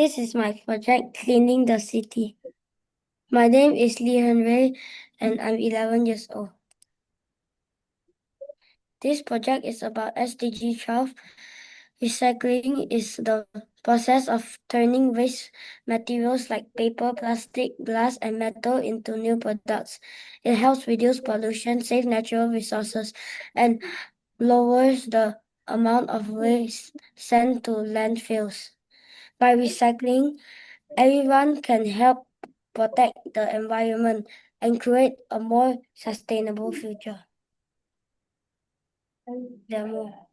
This is my project, Cleaning the City. My name is Hern and I'm 11 years old. This project is about SDG 12. Recycling is the process of turning waste materials like paper, plastic, glass, and metal into new products. It helps reduce pollution, save natural resources, and lowers the amount of waste sent to landfills. By recycling, everyone can help protect the environment and create a more sustainable future. Demo.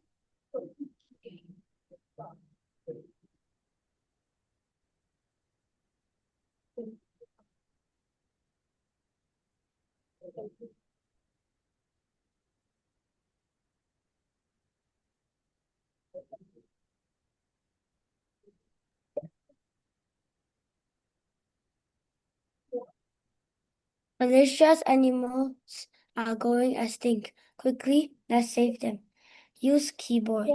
Malaysia's animals are going extinct. Quickly, let's save them. Use keyboard.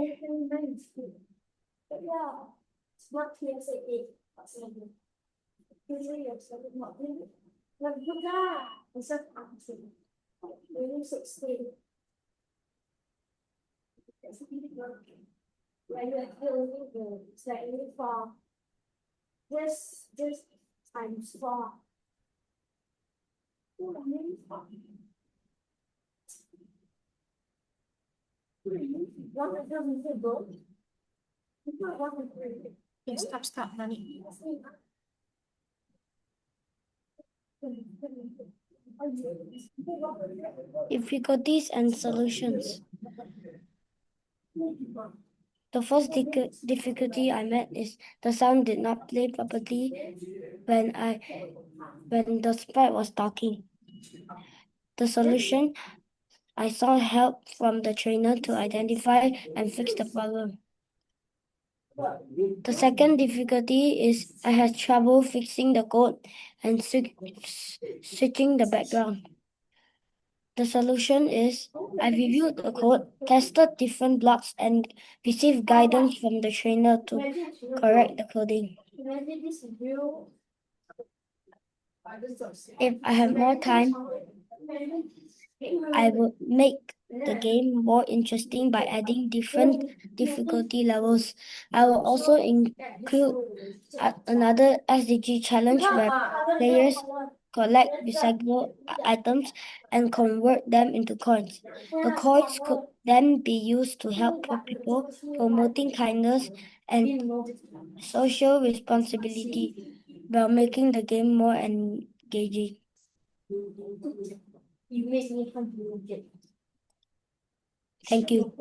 This times 4. Yes, stop, honey. Difficulties and solutions. The first difficulty I met is the sound did not play properly when the sprite was talking. The solution, I sought help from the trainer to identify and fix the problem. The second difficulty is I had trouble fixing the code and switching the background. The solution is I reviewed the code, tested different blocks, and received guidance from the trainer to correct the coding. If I have more time, I would make the game more interesting by adding different difficulty levels. I will also include another SDG challenge where players collect recyclable items and convert them into coins. The coins could then be used to help poor people, promoting kindness and social responsibility while making the game more engaging. You make me confused. Thank you.